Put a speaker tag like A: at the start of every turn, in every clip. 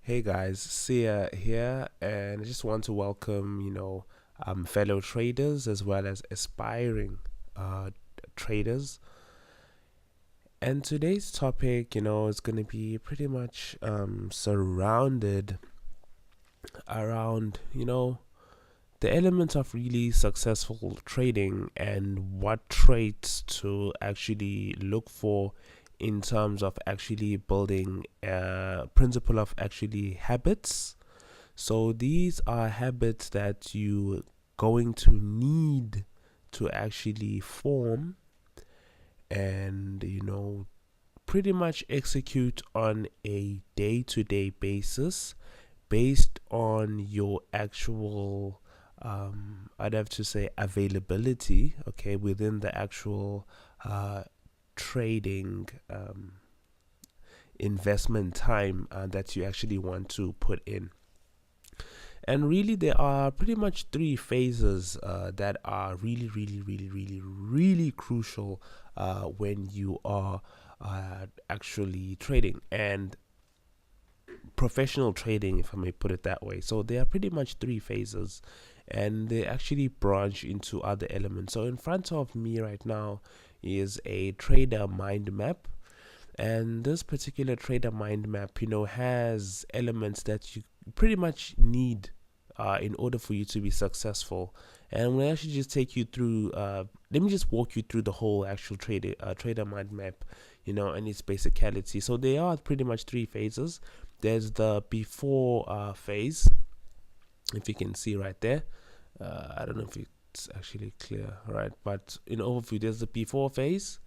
A: Hey guys, Sia here, and I just want to welcome, fellow traders as well as aspiring uh, traders. And today's topic, is going to be pretty much surrounded around, the elements of really successful trading and what traits to actually look for in terms of actually building a principle of actually habits. So these are habits that you going to need to actually form and pretty much execute on a day-to-day basis based on your actual I'd have to say availability, okay, within the actual trading investment time that you actually want to put in. And really, there are pretty much three phases that are really, really, really, really, really crucial when you are actually trading and professional trading, if I may put it that way. So there are pretty much three phases, and they actually branch into other elements. So in front of me right now is a trader mind map. And this particular trader mind map, has elements that you pretty much need in order for you to be successful. And we'll actually just take you through. Let me just walk you through the whole actual trader mind map, and its basicality. So there are pretty much three phases. There's the before phase, if you can see right there. I don't know if it's actually clear, right? But in overview, there's the before phase,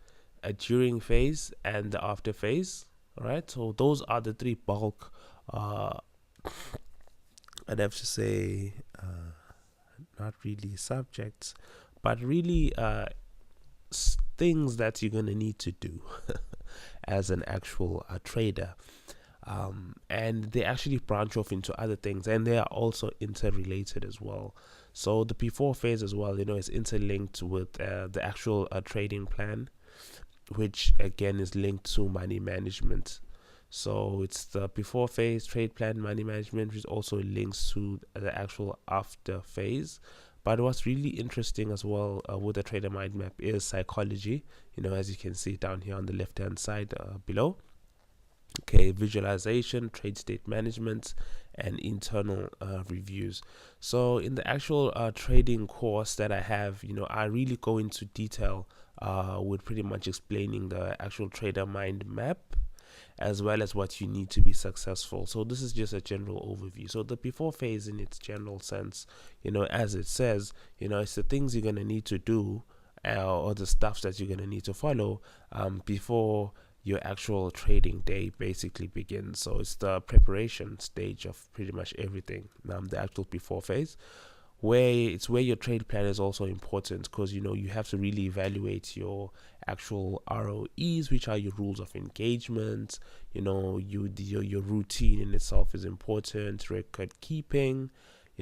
A: a during phase, and the after phase. All right, so those are the three bulk. I'd have to say, not really subjects, but really things that you're gonna need to do as an actual trader. And they actually branch off into other things, and they are also interrelated as well. So the before phase as well, is interlinked with the actual trading plan, which again is linked to money management. So it's the before phase, trade plan, money management, which also links to the actual after phase. But what's really interesting as well with the trader mind map is psychology. As you can see down here on the left hand side below. Okay, visualization, trade state management, and internal reviews. So in the actual trading course that I have, I really go into detail with pretty much explaining the actual trader mind map as well as what you need to be successful. So this is just a general overview. So the before phase in its general sense, as it says, it's the things you're going to need to do or the stuff that you're going to need to follow before your actual trading day basically begins. So it's the preparation stage of pretty much everything. The actual before phase, where your trade plan is also important, because you have to really evaluate your actual ROEs, which are your rules of engagement. Your routine in itself is important. Record keeping,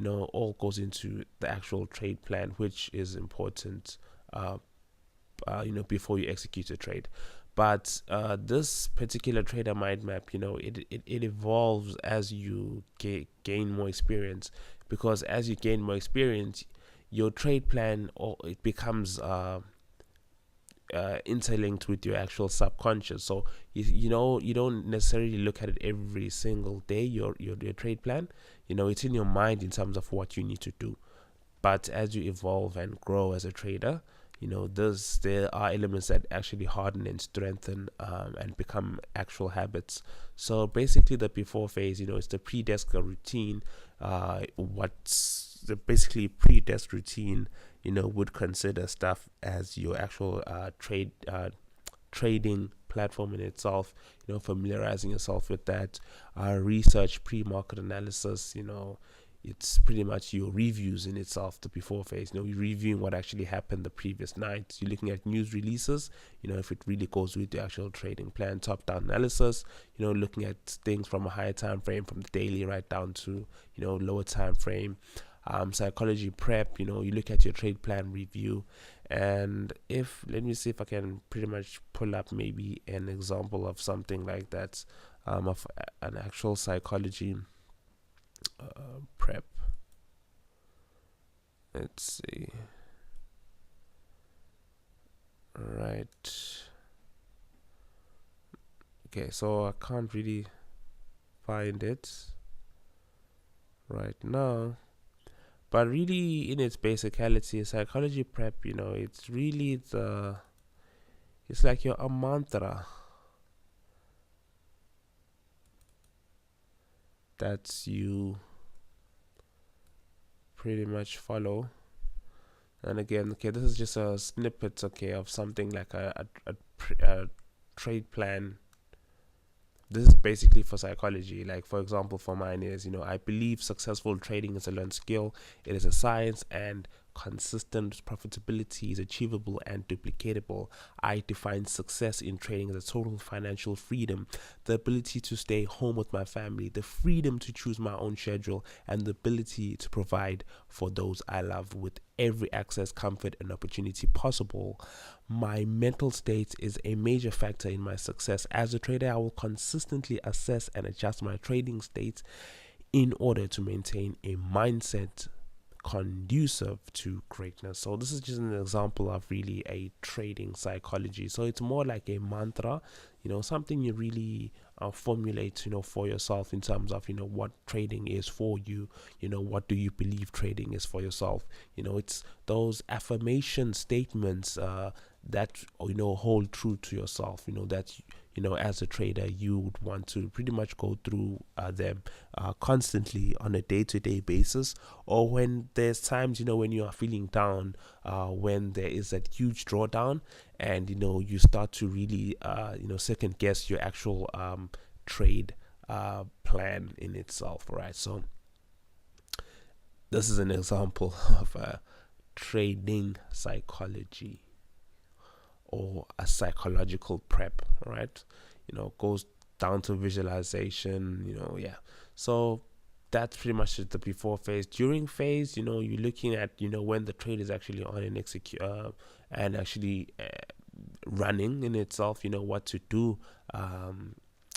A: all goes into the actual trade plan, which is important. Before you execute a trade. But this particular trader mind map, it evolves as you gain more experience, because as you gain more experience, your trade plan it becomes interlinked with your actual subconscious. So you don't necessarily look at it every single day. Your trade plan, it's in your mind in terms of what you need to do. But as you evolve and grow as a trader, there are elements that actually harden and strengthen and become actual habits. So basically, the before phase, it's the Pretest routine. What's the basically Pretest routine, would consider stuff as your actual trading platform in itself. Familiarizing yourself with that. Research, pre-market analysis. It's pretty much your reviews in itself, the before phase. You're reviewing what actually happened the previous night. You're looking at news releases, if it really goes with the actual trading plan. Top down analysis, looking at things from a higher time frame, from the daily right down to lower time frame. Psychology prep, you look at your trade plan review. And let me see if I can pretty much pull up maybe an example of something like that. of an actual psychology prep. Let's see. Right. Okay, so I can't really find it right now. But really, in its basicality, psychology prep, it's really it's like a mantra that you pretty much follow. And again, okay, this is just a snippet, okay, of something like a trade plan. This is basically for psychology. Like, for example, for mine is, I believe successful trading is a learned skill. It is a science, and consistent profitability is achievable and duplicatable. I define success in trading as a total financial freedom, the ability to stay home with my family, the freedom to choose my own schedule, and the ability to provide for those I love with every access, comfort, and opportunity possible. My mental state is a major factor in my success. As a trader, I will consistently assess and adjust my trading states in order to maintain a mindset conducive to greatness. So this is just an example of really a trading psychology. So it's more like a mantra, something you really formulate, for yourself in terms of, what trading is for you, what do you believe trading is for yourself. It's those affirmation statements that, hold true to yourself, that as a trader you would want to pretty much go through them constantly on a day-to-day basis, or when there's times, when you are feeling down, when there is that huge drawdown, and you start to really second guess your actual trade plan in itself, right? So this is an example of trading psychology, or a psychological prep, right? Goes down to visualization, yeah. So that's pretty much the before phase. During phase, you're looking at, when the trade is actually on and execute, and actually running in itself, what to do,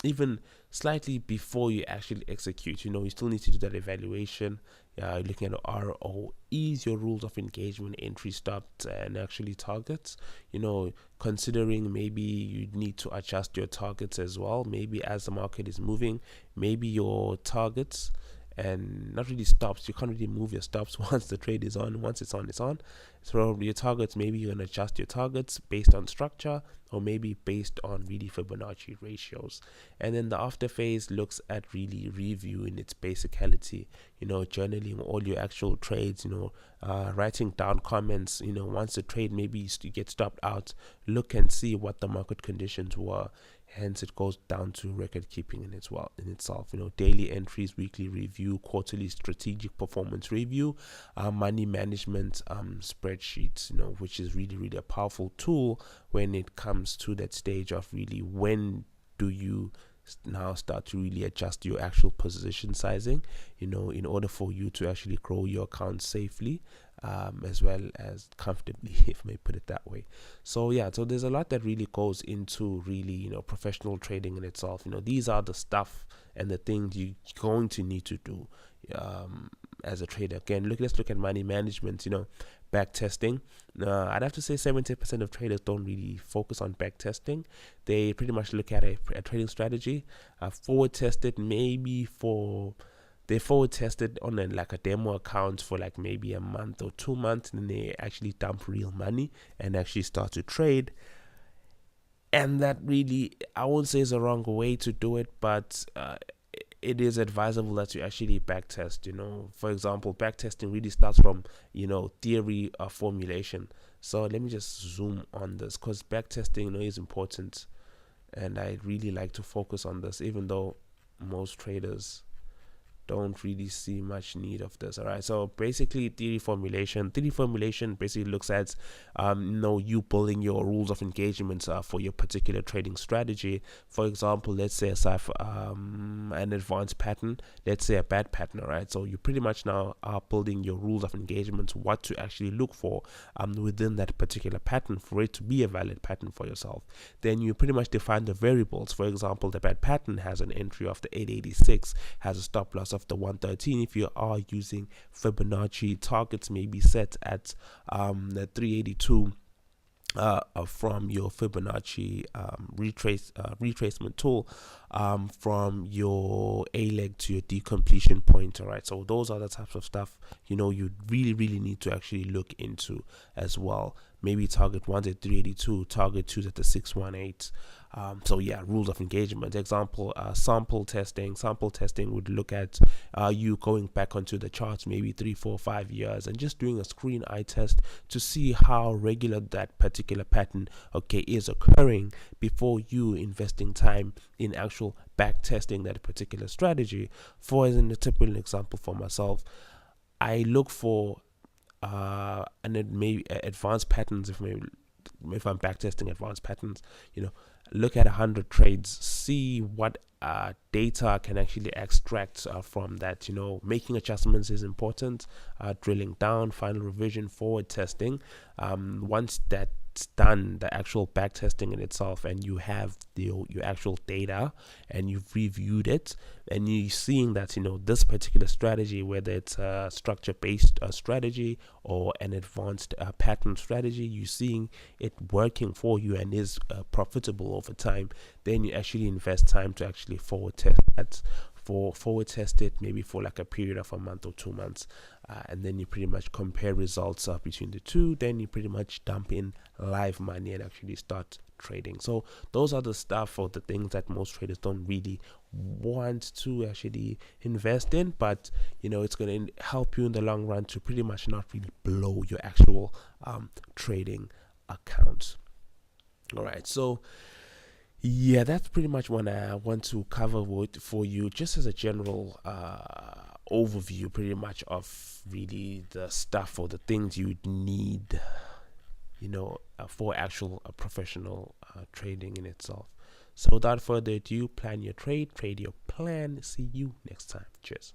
A: even slightly before you actually execute. You still need to do that evaluation. Looking at ROEs, your rules of engagement, entry, stops, and actually targets. Considering maybe you need to adjust your targets as well. Maybe as the market is moving, maybe your targets, and not really stops. You can't really move your stops once the trade is on. Once it's on, it's on. So your targets, maybe you're gonna adjust your targets based on structure, or maybe based on really Fibonacci ratios. And then the after phase looks at really reviewing its basicality, journaling all your actual trades, writing down comments, once the trade maybe you get stopped out, look and see what the market conditions were. Hence, it goes down to record keeping in itself. Daily entries, weekly review, quarterly strategic performance review, money management spreadsheets. Which is really, really a powerful tool when it comes to that stage of really when do you now start to really adjust your actual position sizing, in order for you to actually grow your account safely, as well as comfortably, if I may put it that way. So yeah, so there's a lot that really goes into really, professional trading in itself. These are the stuff and the things you're going to need to do as a trader. Again, let's look at money management, back testing. I'd have to say 70% of traders don't really focus on back testing. They pretty much look at a trading strategy, forward tested maybe for they forward tested on like a demo account for like maybe a month or 2 months, and then they actually dump real money and actually start to trade. And that really, I won't say is a wrong way to do it, but it is advisable that you actually backtest. For example, backtesting really starts from theory formulation. So let me just zoom on this, because backtesting is important, and I really like to focus on this, even though most traders don't really see much need of this. All right, so basically theory formulation basically looks at you building your rules of engagement for your particular trading strategy. For example, let's say aside for, an advanced pattern, let's say a bad pattern. All right, so you pretty much now are building your rules of engagement, what to actually look for within that particular pattern for it to be a valid pattern for yourself. Then you pretty much define the variables. For example, the bad pattern has an entry of the 886, has a stop loss of the 113. If you are using Fibonacci, targets may be set at the 382 from your Fibonacci retracement tool, from your A leg to your decompletion point. All right, so those are the types of stuff you really need to actually look into as well. Maybe target 1's at 382, target 2's at the 618. So yeah, rules of engagement. Example, sample testing. Sample testing would look at you going back onto the charts maybe 3, 4, 5 years and just doing a screen eye test to see how regular that particular pattern is occurring before you investing time in actual back testing that particular strategy. For as in a typical example for myself, I look for and it may advanced patterns. If I'm backtesting advanced patterns, look at 100 trades, see what data I can actually extract from that. Making adjustments is important. Drilling down, final revision, forward testing. Once that's done, the actual back testing in itself, and you have your actual data and you've reviewed it, and you're seeing that this particular strategy, whether it's a structure based strategy or an advanced pattern strategy, you're seeing it working for you and is profitable over time, then you actually invest time to actually forward test that. Forward test it maybe for like a period of a month or 2 months, and then you pretty much compare results between the two. Then you pretty much dump in live money and actually start trading. So those are the stuff or the things that most traders don't really want to actually invest in, but it's going to help you in the long run to pretty much not really blow your actual trading account. All right, so yeah, that's pretty much what I want to cover for you, just as a general overview, pretty much of really the stuff or the things you need, for actual professional trading in itself. So without further ado, plan your trade, trade your plan. See you next time. Cheers.